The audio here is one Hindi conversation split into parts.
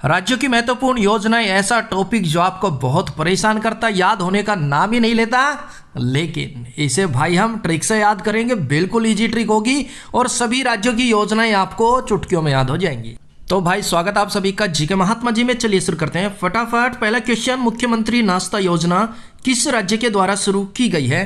राज्यों की महत्वपूर्ण योजनाएं ऐसा टॉपिक जो आपको बहुत परेशान करता, याद होने का नाम ही नहीं लेता, लेकिन इसे भाई हम ट्रिक से याद करेंगे। बिल्कुल इजी ट्रिक होगी और सभी राज्यों की योजनाएं आपको चुटकियों में याद हो जाएंगी। तो भाई स्वागत आप सभी का जीके महात्मा जी में। चलिए शुरू करते हैं फटाफट। पहला क्वेश्चन, मुख्यमंत्री नाश्ता योजना किस राज्य के द्वारा शुरू की गई है?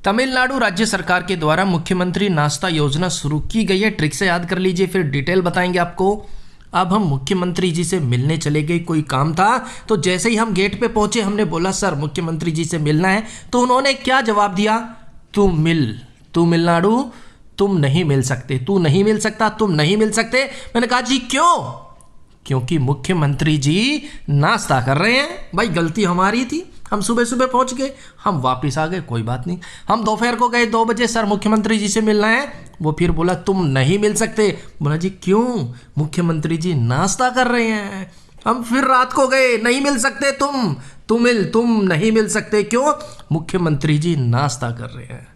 तमिलनाडु राज्य सरकार के द्वारा मुख्यमंत्री नाश्ता योजना शुरू की गई है। ट्रिक से याद कर लीजिए, फिर डिटेल बताएंगे आपको। अब हम मुख्यमंत्री जी से मिलने चले गए, कोई काम था, तो जैसे ही हम गेट पे पहुंचे हमने बोला सर मुख्यमंत्री जी से मिलना है, तो उन्होंने क्या जवाब दिया? तू तमिलनाडु तुम नहीं मिल सकते, तू नहीं मिल सकता, तुम नहीं मिल सकते। मैंने कहा जी क्यों? क्योंकि मुख्यमंत्री जी नाश्ता कर रहे हैं। भाई गलती हमारी थी, हम सुबह सुबह पहुंच गए, हम वापस आ गए, कोई बात नहीं। हम दोपहर को गए 2 बजे, सर मुख्यमंत्री जी से मिलना है, वो फिर बोला तुम नहीं मिल सकते। बोला जी क्यों? मुख्यमंत्री जी नाश्ता कर रहे हैं। हम फिर रात को गए, नहीं मिल सकते, तुम नहीं मिल सकते, क्यों? मुख्यमंत्री जी नाश्ता कर रहे हैं।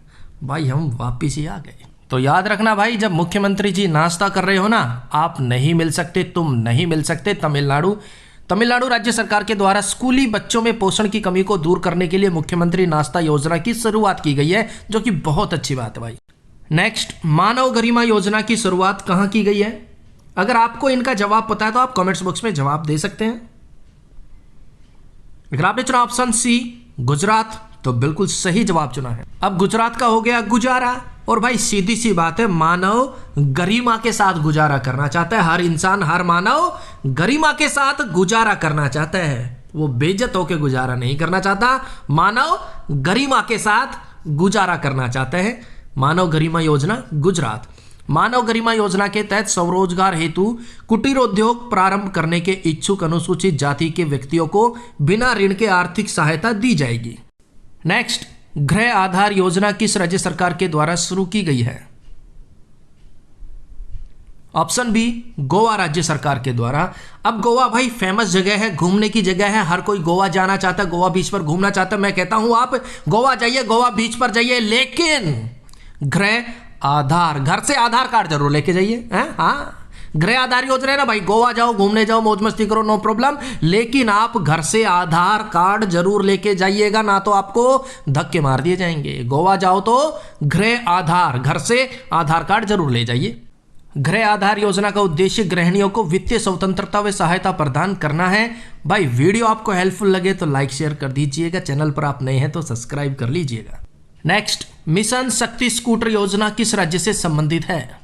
भाई हम वापिस ही आ गए। तो याद रखना भाई, जब मुख्यमंत्री जी नाश्ता कर रहे हो ना, आप नहीं मिल सकते, तुम नहीं मिल सकते। तमिलनाडु राज्य सरकार के द्वारा स्कूली बच्चों में पोषण की कमी को दूर करने के लिए मुख्यमंत्री नाश्ता योजना की शुरुआत की गई है, जो कि बहुत अच्छी बात है भाई। नेक्स्ट, मानव गरिमा योजना की शुरुआत कहां की गई है? अगर आपको इनका जवाब पता है तो आप कमेंट्स बॉक्स में जवाब दे सकते हैं। अगर आपने चुना ऑप्शन सी गुजरात, तो बिल्कुल सही जवाब चुना है। अब गुजरात का हो गया गुजारा, और भाई सीधी सी बात है, मानव गरिमा के साथ गुजारा करना चाहता है। हर इंसान, हर मानव गरिमा के साथ गुजारा करना चाहता है, वो बेइज्जत होकर गुजारा नहीं करना चाहता, मानव गरिमा के साथ गुजारा करना चाहते हैं। मानव गरिमा योजना गुजरात। मानव गरिमा योजना के तहत स्वरोजगार हेतु कुटीर उद्योग प्रारंभ करने के इच्छुक अनुसूचित जाति के व्यक्तियों को बिना ऋण के आर्थिक सहायता दी जाएगी। नेक्स्ट, गृह आधार योजना किस राज्य सरकार के द्वारा शुरू की गई है? ऑप्शन बी गोवा राज्य सरकार के द्वारा। अब गोवा भाई फेमस जगह है, घूमने की जगह है, हर कोई गोवा जाना चाहता है, गोवा बीच पर घूमना चाहता है। मैं कहता हूं आप गोवा जाइए, गोवा बीच पर जाइए, लेकिन गृह आधार, घर से आधार कार्ड जरूर लेके जाइए। हाँ, गृह आधार योजना है ना भाई, गोवा जाओ, घूमने जाओ, मौज मस्ती करो, नो प्रॉब्लम, लेकिन आप घर से आधार कार्ड जरूर लेके जाइएगा, ना तो आपको धक्के मार दिए जाएंगे। गोवा जाओ तो गृह आधार, घर से आधार कार्ड जरूर ले जाइए। गृह आधार योजना का उद्देश्य गृहिणियों को वित्तीय स्वतंत्रता व सहायता प्रदान करना है। भाई वीडियो आपको हेल्पफुल लगे तो लाइक शेयर कर दीजिएगा, चैनल पर आप नए हैं तो सब्सक्राइब कर लीजिएगा। नेक्स्ट, मिशन शक्ति स्कूटर योजना किस राज्य से संबंधित है?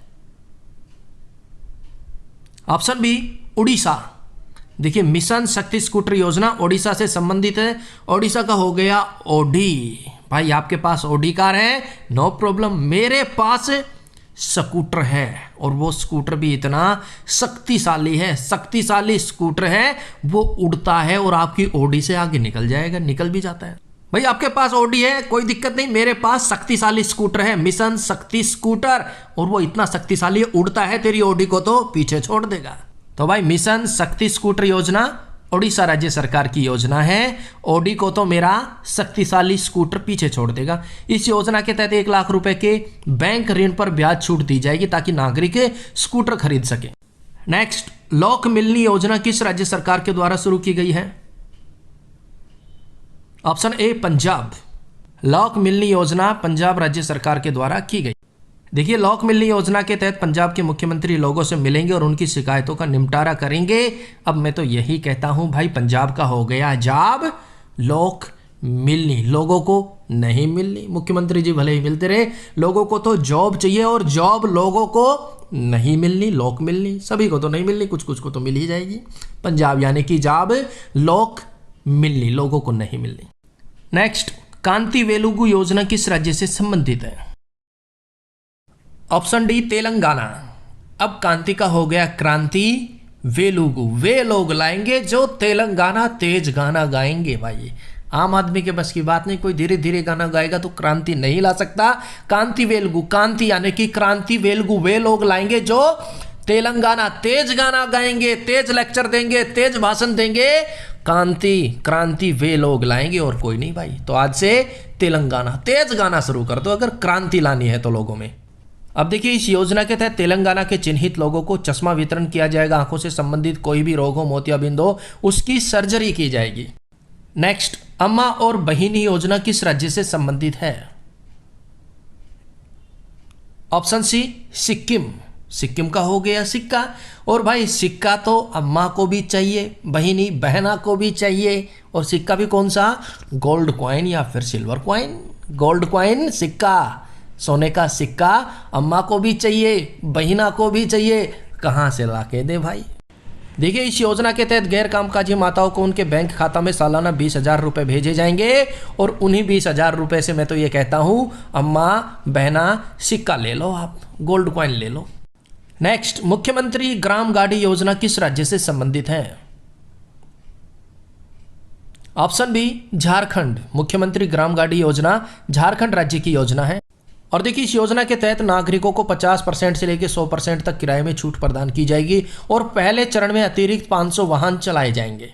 Option B Orissa. देखिए, मिशन शक्ति स्कूटर योजना ओडिशा से संबंधित है। ओडिशा का हो गया ओडी। भाई आपके पास ओडी कार है, नो प्रॉब्लम। मेरे पास स्कूटर है, और वो स्कूटर भी इतना शक्तिशाली है, शक्तिशाली स्कूटर है, वो उड़ता है और आपकी ओडी से आगे निकल जाएगा, निकल भी जाता है। भाई आपके पास ओडी है, कोई दिक्कत नहीं, मेरे पास शक्तिशाली स्कूटर है, मिशन शक्ति स्कूटर, और वो इतना शक्तिशाली उड़ता है, तेरी ओडी को तो पीछे छोड़ देगा। तो भाई मिशन शक्ति स्कूटर योजना ओडिशा राज्य सरकार की योजना है, ओडी को तो मेरा शक्तिशाली स्कूटर पीछे छोड़ देगा। इस योजना के तहत 1 लाख रुपए के बैंक ऋण पर ब्याज छूट दी जाएगी ताकि नागरिक स्कूटर खरीद सके। नेक्स्ट, लोक मिलनी योजना किस राज्य सरकार के द्वारा शुरू की गई है? Option A Punjab. लोक मिलनी योजना पंजाब राज्य सरकार के द्वारा की गई। देखिए, लोक मिलनी योजना के तहत पंजाब के मुख्यमंत्री लोगों से मिलेंगे और उनकी शिकायतों का निपटारा करेंगे। अब मैं तो यही कहता हूं भाई, पंजाब का हो गया जॉब लोक मिलनी, लोगों को नहीं मिलनी। मुख्यमंत्री जी भले ही मिलते रहे, लोगों को तो जॉब चाहिए, और जॉब लोगों को नहीं मिलनी, लोक मिलनी। सभी को तो नहीं मिलनी, कुछ कुछ को तो मिल ही जाएगी। पंजाब यानी कि जॉब लोक मिलनी, लोगों को नहीं मिलनी। नेक्स्ट, कांति वेलुगु योजना किस राज्य से संबंधित है? Option D Telangana. अब कांति का हो गया क्रांति, वेलुगु वे लोग लाएंगे जो तेलंगाना तेज गाना गाएंगे। भाई आम आदमी के बस की बात नहीं, कोई धीरे धीरे गाना गाएगा तो क्रांति नहीं ला सकता। कांति वेलुगु, कांति यानी कि क्रांति वेलुगु वे लोग लाएंगे जो तेलंगाना तेज गाना गाएंगे, तेज लेक्चर देंगे, तेज भाषण देंगे। क्रांति वे लोग लाएंगे और कोई नहीं भाई। तो आज से तेलंगाना तेज गाना शुरू कर दो अगर क्रांति लानी है तो लोगों में। अब देखिए, इस योजना के तहत तेलंगाना के चिन्हित लोगों को चश्मा वितरण किया जाएगा। आंखों से संबंधित कोई भी रोग हो, मोतियाबिंद हो, उसकी सर्जरी की जाएगी। नेक्स्ट, अम्मा और बहिनी योजना किस राज्य से संबंधित है? ऑप्शन सी सिक्किम। सिक्किम का हो गया सिक्का। और भाई सिक्का तो अम्मा को भी चाहिए, बहिनी बहना को भी चाहिए। और सिक्का भी कौन सा? गोल्ड कॉइन या फिर सिल्वर कॉइन। गोल्ड कॉइन सिक्का, सोने का सिक्का अम्मा को भी चाहिए, बहिना को भी चाहिए। कहाँ से ला के दे भाई? देखिए, इस योजना के तहत गैर कामकाजी माताओं को उनके बैंक खाता में सालाना 20,000 रुपये भेजे जाएंगे। और उन्हीं 20,000 रुपये से मैं तो ये कहता हूँ, अम्मा बहना सिक्का ले लो, आप गोल्ड कॉइन ले लो। नेक्स्ट, मुख्यमंत्री ग्राम गाड़ी योजना किस राज्य से संबंधित है? Option B Jharkhand. मुख्यमंत्री ग्राम गाड़ी योजना झारखंड राज्य की योजना है। और देखिए, इस योजना के तहत नागरिकों को 50% से लेकर 100% तक किराए में छूट प्रदान की जाएगी। और पहले चरण में अतिरिक्त 500 वाहन चलाए जाएंगे।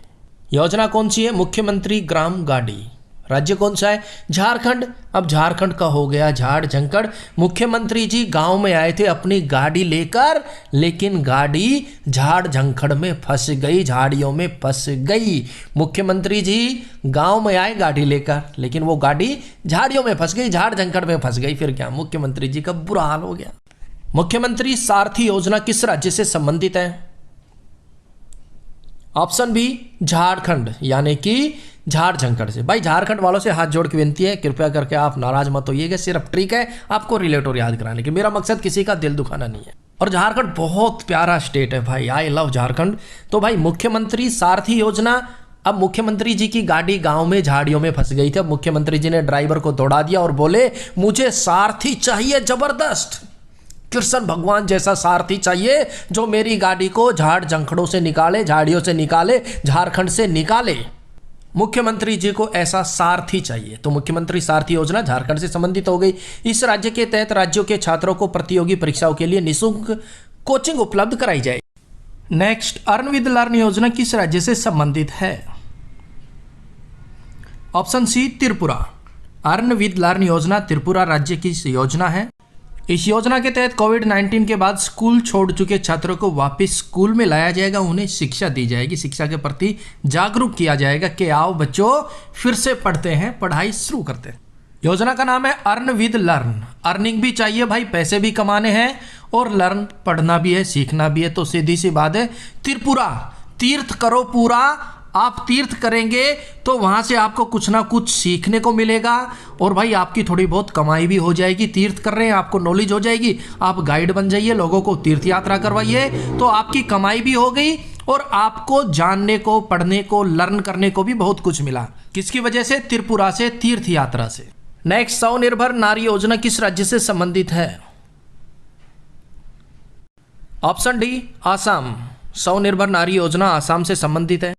योजना कौन सी है? मुख्यमंत्री ग्राम गाड़ी। राज्य कौन सा है? झारखंड। अब झारखंड का हो गया झाड़ झंकड़। मुख्यमंत्री जी गांव में आए थे अपनी गाड़ी लेकर, लेकिन गाड़ी झाड़ झंकड़ में फंस गई, झाड़ियों में फंस गई। मुख्यमंत्री जी गांव में आए गाड़ी लेकर, लेकिन वो गाड़ी झाड़ियों में फंस गई, झाड़ झंकड़ में फंस गई। फिर क्या? मुख्यमंत्री जी का बुरा हाल हो गया। मुख्यमंत्री सारथी योजना किस राज्य से संबंधित है? ऑप्शन बी झारखंड, यानी कि झाड़ झंकड़ से। भाई झारखंड वालों से हाथ जोड़ के विनती है, कृपया करके आप नाराज मत होइएगा। सिर्फ ट्रिक है आपको रिलेटर याद कराने की, मेरा मकसद किसी का दिल दुखाना नहीं है। और झारखंड बहुत प्यारा स्टेट है भाई, आई लव झारखंड। तो भाई मुख्यमंत्री सारथी योजना। अब मुख्यमंत्री जी की गाड़ी गांव में झाड़ियों में फंस गई थी। अब मुख्यमंत्री जी ने ड्राइवर को दौड़ा दिया और बोले, मुझे सारथी चाहिए जबरदस्त, कृष्ण भगवान जैसा सारथी चाहिए जो मेरी गाड़ी को झाड़ झंकड़ों से निकाले, झाड़ियों से निकाले, झारखंड से निकाले। मुख्यमंत्री जी को ऐसा सारथी चाहिए। तो मुख्यमंत्री सारथी योजना झारखंड से संबंधित हो गई। इस राज्य के तहत राज्यों के छात्रों को प्रतियोगी परीक्षाओं के लिए निःशुल्क कोचिंग उपलब्ध कराई जाएगी। नेक्स्ट, अर्न विद लर्न योजना किस राज्य से संबंधित है? Option C Tripura. Earn with learn योजना त्रिपुरा राज्य की योजना है। इस योजना के तहत कोविड-19 के बाद स्कूल छोड़ चुके छात्रों को वापस स्कूल में लाया जाएगा, उन्हें शिक्षा दी जाएगी, शिक्षा के प्रति जागरूक किया जाएगा कि आओ बच्चों फिर से पढ़ते हैं, पढ़ाई शुरू करते हैं। योजना का नाम है अर्न विद लर्न। अर्निंग भी चाहिए भाई, पैसे भी कमाने हैं, और लर्न पढ़ना भी है, सीखना भी है। तो सीधी सी बात है, त्रिपुरा तीर्थ करो पूरा। आप तीर्थ करेंगे तो वहाँ से आपको कुछ ना कुछ सीखने को मिलेगा, और भाई आपकी थोड़ी बहुत कमाई भी हो जाएगी। तीर्थ कर रहे हैं, आपको नॉलेज हो जाएगी, आप गाइड बन जाइए, लोगों को तीर्थ यात्रा करवाइए, तो आपकी कमाई भी हो गई और आपको जानने को, पढ़ने को, लर्न करने को भी बहुत कुछ मिला। किसकी वजह से? त्रिपुरा से, तीर्थ यात्रा से। नेक्स्ट, स्वनिर्भर नारी योजना किस राज्य से संबंधित है? Option D Assam. स्वनिर्भर नारी योजना आसाम से संबंधित है।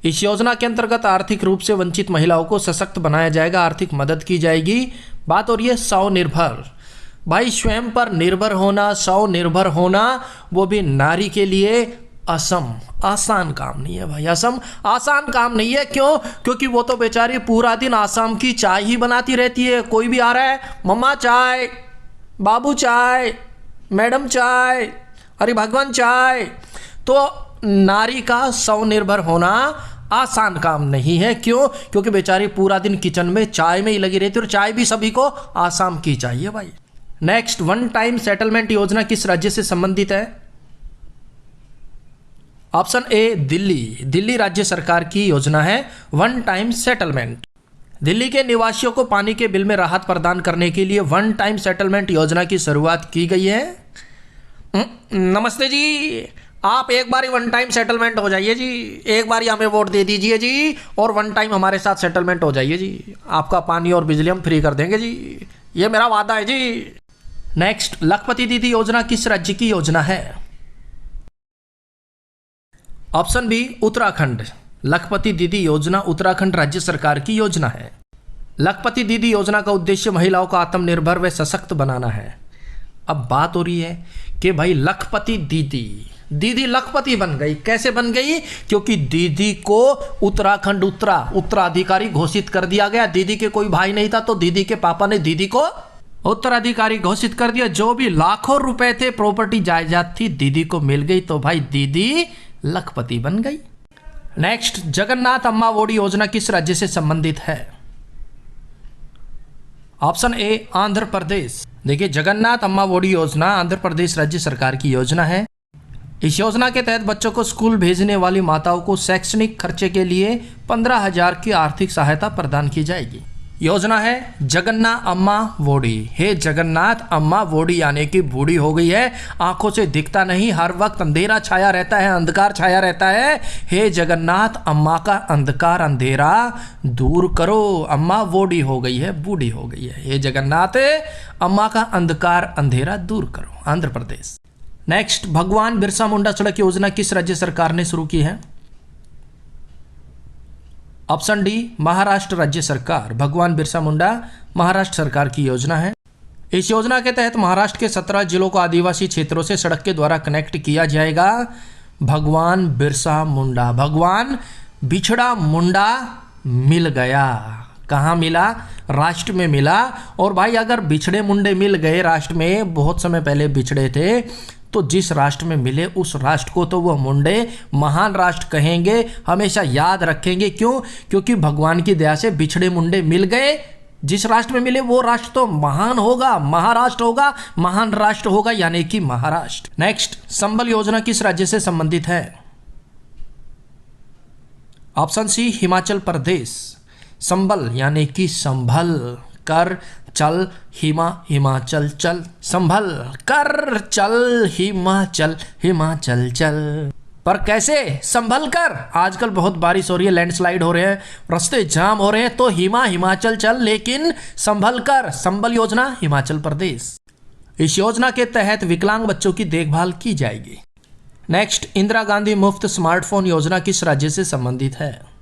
इस योजना के अंतर्गत आर्थिक रूप से वंचित महिलाओं को सशक्त बनाया जाएगा, आर्थिक मदद की जाएगी। बात हो रही है स्वनिर्भर। भाई स्वयं पर निर्भर होना, स्वनिर्भर होना, वो भी नारी के लिए असम आसान काम नहीं है भाई। असम आसान काम नहीं है। क्यों? क्योंकि वो तो बेचारी पूरा दिन आसाम की चाय ही बनाती रहती है। कोई भी आ रहा है, मम्मा चाय, बाबू चाय, मैडम चाय, अरे भगवान चाय। तो नारी का स्वनिर्भर होना आसान काम नहीं है। क्यों? क्योंकि बेचारी पूरा दिन किचन में चाय में ही लगी रहती है, और चाय भी सभी को आसाम की चाहिए भाई। नेक्स्ट, वन टाइम सेटलमेंट योजना किस राज्य से संबंधित है? Option A Delhi. दिल्ली राज्य सरकार की योजना है वन टाइम सेटलमेंट। दिल्ली के निवासियों को पानी के बिल में राहत प्रदान करने के लिए वन टाइम सेटलमेंट योजना की शुरुआत की गई है। नमस्ते जी, आप एक बार ही वन टाइम सेटलमेंट हो जाइए जी, एक बार ही हमें वोट दे दीजिए जी, और वन टाइम हमारे साथ सेटलमेंट हो जाइए जी, आपका पानी और बिजली हम फ्री कर देंगे जी, ये मेरा वादा है जी। नेक्स्ट, लखपति दीदी योजना किस राज्य की योजना है? Option B Uttarakhand. लखपति दीदी योजना उत्तराखंड राज्य सरकार की योजना है। लखपति दीदी योजना का उद्देश्य महिलाओं को आत्मनिर्भर व सशक्त बनाना है। अब बात हो रही है कि भाई लखपति दीदी लखपति बन गई। कैसे बन गई? क्योंकि दीदी को उत्तराखंड उत्तराधिकारी घोषित कर दिया गया। दीदी के कोई भाई नहीं था, तो दीदी के पापा ने दीदी को उत्तराधिकारी घोषित कर दिया। जो भी लाखों रुपए थे प्रॉपर्टी जायदाद थी दीदी को मिल गई, तो भाई दीदी लखपति बन गई। नेक्स्ट, जगन्नाथ अम्मा ओडी योजना किस राज्य से संबंधित है? Option A Andhra Pradesh. देखिए, जगन्नाथ अम्मा ओडी योजना आंध्र प्रदेश राज्य सरकार की योजना है। इस योजना के तहत बच्चों को स्कूल भेजने वाली माताओं को शैक्षणिक खर्चे के लिए 15,000 की आर्थिक सहायता प्रदान की जाएगी। योजना है जगन्नाथ अम्मा वोडी। हे जगन्नाथ अम्मा वोडी यानी कि बूढ़ी हो गई है, आंखों से दिखता नहीं, हर वक्त अंधेरा छाया रहता है, अंधकार छाया रहता है। हे जगन्नाथ अम्मा का अंधकार अंधेरा दूर करो। अम्मा वोडी हो गई है, बूढ़ी हो गई है। हे जगन्नाथ अम्मा का अंधकार अंधेरा दूर करो। आंध्र प्रदेश। नेक्स्ट, भगवान बिरसा मुंडा सड़क योजना किस राज्य सरकार ने शुरू की है? ऑप्शन डी महाराष्ट्र राज्य सरकार। भगवान बिरसा मुंडा महाराष्ट्र सरकार की योजना है। इस योजना के तहत महाराष्ट्र के 17 जिलों को आदिवासी क्षेत्रों से सड़क के द्वारा कनेक्ट किया जाएगा। भगवान बिरसा मुंडा, भगवान बिछड़ा मुंडा मिल गया। कहाँ मिला? राष्ट्र में मिला। और भाई अगर बिछड़े मुंडे मिल गए राष्ट्र में, बहुत समय पहले बिछड़े थे, तो जिस राष्ट्र में मिले उस राष्ट्र को तो वह मुंडे महान राष्ट्र कहेंगे, हमेशा याद रखेंगे। क्यों? क्योंकि भगवान की दया से बिछड़े मुंडे मिल गए। जिस राष्ट्र में मिले वो राष्ट्र तो महान होगा, महाराष्ट्र होगा, महान राष्ट्र होगा, यानी कि महाराष्ट्र। नेक्स्ट, संबल योजना किस राज्य से संबंधित है? ऑप्शन सी हिमाचल प्रदेश। संबल यानी कि संभल कर चल हिमाचल चल, संभल कर चल हिमाचल हिमाचल चल। पर कैसे? संभल कर। आजकल बहुत बारिश हो रही है, लैंडस्लाइड हो रहे हैं, रास्ते जाम हो रहे हैं, तो हिमाचल चल, लेकिन संभल कर। संबल योजना हिमाचल प्रदेश। इस योजना के तहत विकलांग बच्चों की देखभाल की जाएगी। नेक्स्ट, इंदिरा गांधी मुफ्त स्मार्टफोन योजना किस राज्य से संबंधित है?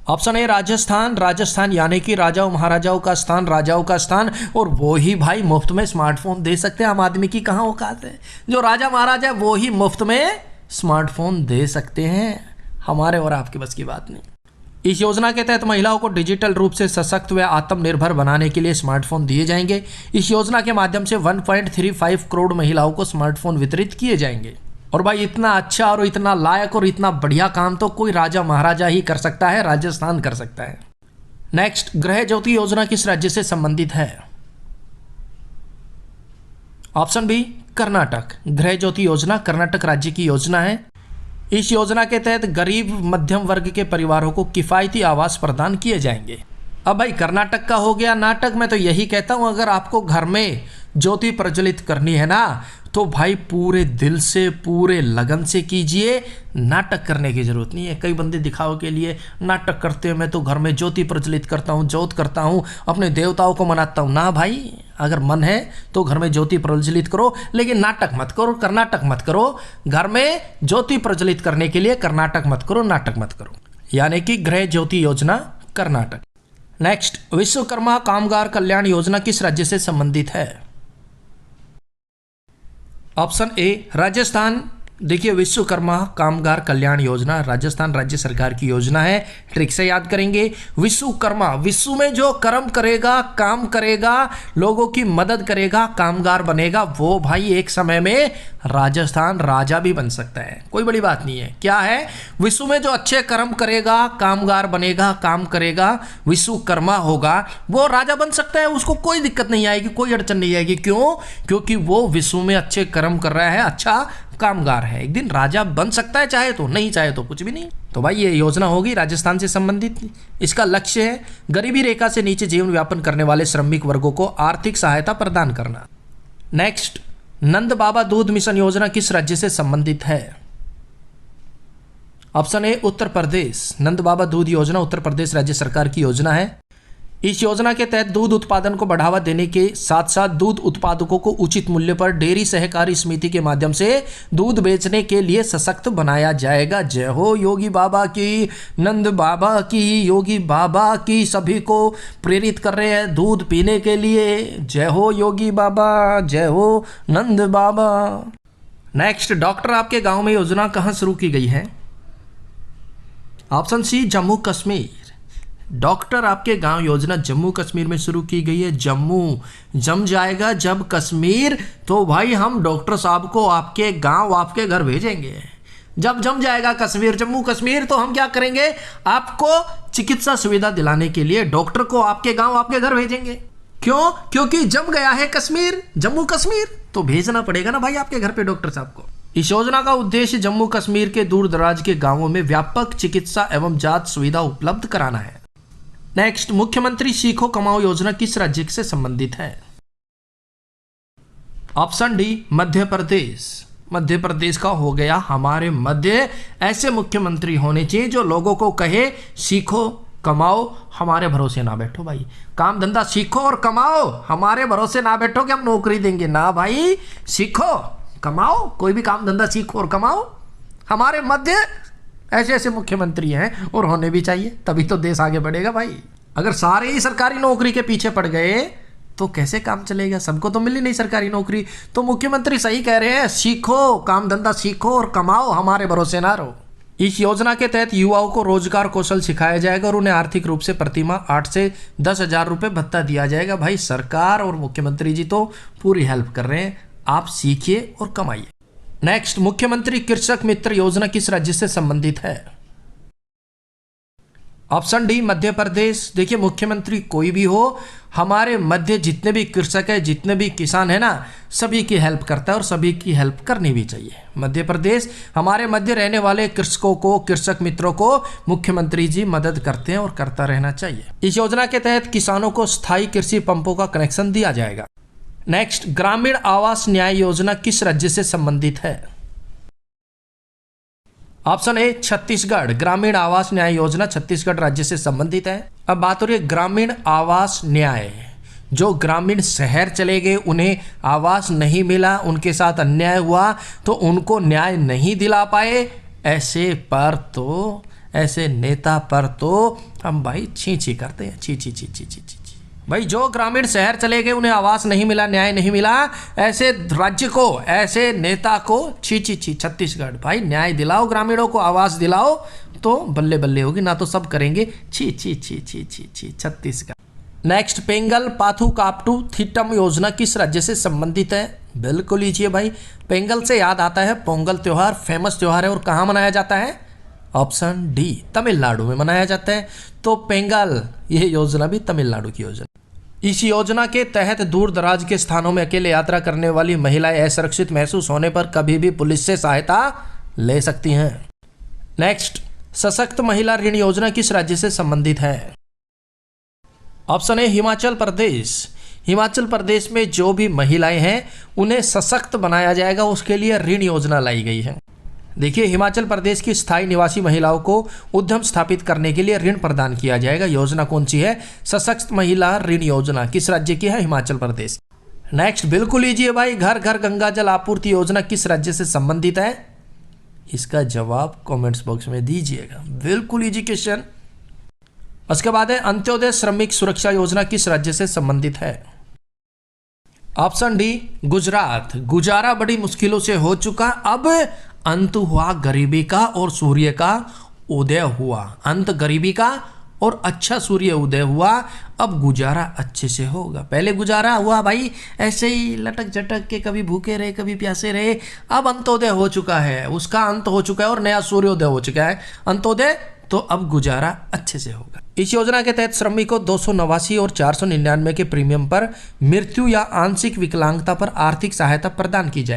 Option A Rajasthan. राजस्थान यानी कि राजाओं महाराजाओं का स्थान, राजाओं का स्थान, और वो ही भाई मुफ्त में स्मार्टफोन दे सकते हैं। आम आदमी की कहाँ औकात है? जो राजा महाराजा वो ही मुफ्त में स्मार्टफोन दे सकते हैं। हमारे और आपके बस की बात नहीं। इस योजना के तहत महिलाओं को डिजिटल रूप से सशक्त व आत्मनिर्भर बनाने के लिए स्मार्टफोन दिए जाएंगे। इस योजना के माध्यम से 1.35 करोड़ महिलाओं को स्मार्टफोन वितरित किए जाएंगे। और भाई इतना अच्छा और इतना लायक और इतना बढ़िया काम तो कोई राजा महाराजा ही कर सकता है, राजस्थान कर सकता है। नेक्स्ट, गृह ज्योति योजना किस राज्य से संबंधित है? Option B Karnataka. गृह ज्योति योजना कर्नाटक राज्य की योजना है। इस योजना के तहत गरीब मध्यम वर्ग के परिवारों को किफायती आवास प्रदान किए जाएंगे। अब भाई कर्नाटक का हो गया नाटक। मैं तो यही कहता हूं, अगर आपको घर में ज्योति प्रज्वलित करनी है ना, तो भाई पूरे दिल से पूरे लगन से कीजिए, नाटक करने की जरूरत नहीं है। कई बंदे दिखावे के लिए नाटक करते हैं, मैं तो घर में ज्योति प्रज्वलित करता हूँ, ज्योत करता हूँ, अपने देवताओं को मनाता हूँ। ना भाई, अगर मन है तो घर में ज्योति प्रज्वलित करो, लेकिन नाटक मत करो, कर्नाटक मत करो। घर में ज्योति प्रज्वलित करने के लिए कर्नाटक मत करो, नाटक मत करो। यानी कि गृह ज्योति योजना कर्नाटक। नेक्स्ट, विश्वकर्मा कामगार कल्याण योजना किस राज्य से संबंधित है? Option A Rajasthan. देखिए, विश्वकर्मा कामगार कल्याण योजना राजस्थान राज्य सरकार की योजना है। ट्रिक से याद करेंगे, विश्वकर्मा, विश्व में जो कर्म करेगा, काम करेगा, लोगों की मदद करेगा, कामगार बनेगा, वो भाई एक समय में राजस्थान राजा भी बन सकता है। कोई बड़ी बात नहीं है। क्या है? विश्व में जो अच्छे कर्म करेगा, कामगार बनेगा, काम करेगा, विश्वकर्मा होगा, वो राजा बन सकता है। उसको कोई दिक्कत नहीं आएगी, कोई अड़चन नहीं आएगी। क्यों? क्योंकि वो विश्व में अच्छे कर्म कर रहा है, अच्छा कामगार है, एक दिन राजा बन सकता है, चाहे तो, नहीं चाहे तो कुछ भी नहीं। तो भाई ये योजना होगी राजस्थान से संबंधित। इसका लक्ष्य है गरीबी रेखा से नीचे जीवन यापन करने वाले श्रमिक वर्गों को आर्थिक सहायता प्रदान करना। नेक्स्ट, नंद बाबा दूध मिशन योजना किस राज्य से संबंधित है? Option A Uttar Pradesh. नंद बाबा दूध योजना उत्तर प्रदेश राज्य सरकार की योजना है। इस योजना के तहत दूध उत्पादन को बढ़ावा देने के साथ साथ दूध उत्पादकों को उचित मूल्य पर डेयरी सहकारी समिति के माध्यम से दूध बेचने के लिए सशक्त बनाया जाएगा। जय हो योगी बाबा की, नंद बाबा की, योगी बाबा की। सभी को प्रेरित कर रहे हैं दूध पीने के लिए। जय हो योगी बाबा, जय हो नंद बाबा। नेक्स्ट, डॉक्टर आपके गांव में योजना कहां शुरू की गई है? Option C Jammu Kashmir. Doctor आपके गांव योजना जम्मू कश्मीर में शुरू की गई है। जम्मू जम जाएगा जब कश्मीर, तो भाई हम डॉक्टर साहब को आपके गांव आपके घर भेजेंगे। जब जम जाएगा कश्मीर, जम्मू कश्मीर, तो हम क्या करेंगे, आपको चिकित्सा सुविधा दिलाने के लिए डॉक्टर को आपके गांव आपके घर भेजेंगे। क्यों? क्योंकि जम गया है कश्मीर, जम्मू कश्मीर, तो भेजना पड़ेगा ना भाई आपके घर पे डॉक्टर साहब को। इस योजना का उद्देश्य जम्मू कश्मीर के दूर दराज के गांवों में व्यापक चिकित्सा एवं जांच सुविधा उपलब्ध कराना है। नेक्स्ट, मुख्यमंत्री सीखो कमाओ योजना किस राज्य से संबंधित है? Option D, Madhya Pradesh. मध्य प्रदेश का हो गया हमारे मध्य। ऐसे मुख्यमंत्री होने चाहिए जो लोगों को कहे सीखो कमाओ, हमारे भरोसे ना बैठो भाई, काम धंधा सीखो और कमाओ, हमारे भरोसे ना बैठो कि हम नौकरी देंगे ना भाई, सीखो कमाओ, कोई भी काम धंधा सीखो और कमाओ। हमारे मध्य ऐसे ऐसे मुख्यमंत्री हैं और होने भी चाहिए, तभी तो देश आगे बढ़ेगा भाई। अगर सारे ही सरकारी नौकरी के पीछे पड़ गए तो कैसे काम चलेगा? सबको तो मिली नहीं सरकारी नौकरी। तो मुख्यमंत्री सही कह रहे हैं, सीखो काम धंधा सीखो और कमाओ, हमारे भरोसे ना रहो। इस योजना के तहत युवाओं को रोजगार कौशल सिखाया जाएगा और उन्हें आर्थिक रूप से प्रतिमाह 8 से 10 हजार रुपये भत्ता दिया जाएगा। भाई सरकार और मुख्यमंत्री जी तो पूरी हेल्प कर रहे हैं, आप सीखिए और कमाइए। नेक्स्ट, मुख्यमंत्री कृषक मित्र योजना किस राज्य से संबंधित है? Option D, Madhya Pradesh. देखिए मुख्यमंत्री कोई भी हो, हमारे मध्य जितने भी कृषक है, जितने भी किसान है ना, सभी की हेल्प करता है और सभी की हेल्प करनी भी चाहिए। मध्य प्रदेश, हमारे मध्य रहने वाले कृषकों को, कृषक मित्रों को मुख्यमंत्री जी मदद करते हैं और करता रहना चाहिए। इस योजना के तहत किसानों को स्थायी कृषि पंपों का कनेक्शन दिया जाएगा। नेक्स्ट, ग्रामीण आवास न्याय योजना किस राज्य से संबंधित है? Option A, Chhattisgarh. ग्रामीण आवास न्याय योजना छत्तीसगढ़ राज्य से संबंधित है। अब बात हो रही है ग्रामीण आवास न्याय। जो ग्रामीण शहर चले गए, उन्हें आवास नहीं मिला, उनके साथ अन्याय हुआ, तो उनको न्याय नहीं दिला पाए, ऐसे नेता पर तो हम भाई छी छी करते हैं, छी छी छी छी छी छी। भाई जो ग्रामीण शहर चले गए, उन्हें आवास नहीं मिला, न्याय नहीं मिला, ऐसे राज्य को, ऐसे नेता को छी छी छी। छत्तीसगढ़ भाई न्याय दिलाओ, ग्रामीणों को आवास दिलाओ, तो बल्ले बल्ले होगी, ना तो सब करेंगे छी छी छी छी छी छी। छत्तीसगढ़। नेक्स्ट, पेंगल पाथू कापटू थीटम योजना किस राज्य से संबंधित है? बिल्कुल लीजिए भाई, पेंगल से याद आता है पोंगल त्योहार, फेमस त्योहार है और कहाँ मनाया जाता है? ऑप्शन डी, तमिलनाडु में मनाया जाता है। तो पेंगल, यह योजना भी तमिलनाडु की योजना। इस योजना के तहत दूर दराज के स्थानों में अकेले यात्रा करने वाली महिलाएं असुरक्षित महसूस होने पर कभी भी पुलिस से सहायता ले सकती हैं। नेक्स्ट, सशक्त महिला ऋण योजना किस राज्य से संबंधित है? Option A, Himachal Pradesh. हिमाचल प्रदेश में जो भी महिलाएं हैं उन्हें सशक्त बनाया जाएगा, उसके लिए ऋण योजना लाई गई है। देखिए, हिमाचल प्रदेश की स्थायी निवासी महिलाओं को उद्यम स्थापित करने के लिए ऋण प्रदान किया जाएगा। योजना कौन सी है? सशक्त महिला ऋण योजना। किस राज्य की है? हिमाचल प्रदेश। नेक्स्ट, बिल्कुल लीजिए भाई, घर घर गंगा जल आपूर्ति योजना किस राज्य से संबंधित है? इसका जवाब कमेंट्स बॉक्स में दीजिएगा। बिल्कुल लीजिए क्वेश्चन। उसके बाद है अंत्योदय श्रमिक सुरक्षा योजना किस राज्य से संबंधित है? Option D, Gujarat. गुजारा बड़ी मुश्किलों से हो चुका, अब अंत हुआ गरीबी का और सूर्य का उदय हुआ। अंत गरीबी का और अच्छा सूर्य उदय हुआ, अब गुजारा अच्छे से होगा। पहले गुजारा हुआ भाई ऐसे ही लटक झटक के, कभी भूखे रहे कभी प्यासे रहे, अब अंत्योदय हो चुका है, उसका अंत हो चुका है और नया सूर्योदय हो चुका है। अंत्योदय, तो अब गुजारा अच्छे से होगा। इस योजना के तहत श्रमिकों को 289 और 499 के प्रीमियम पर मृत्यु या आंशिक विकलांगता पर आर्थिक सहायता प्रदान की जाए।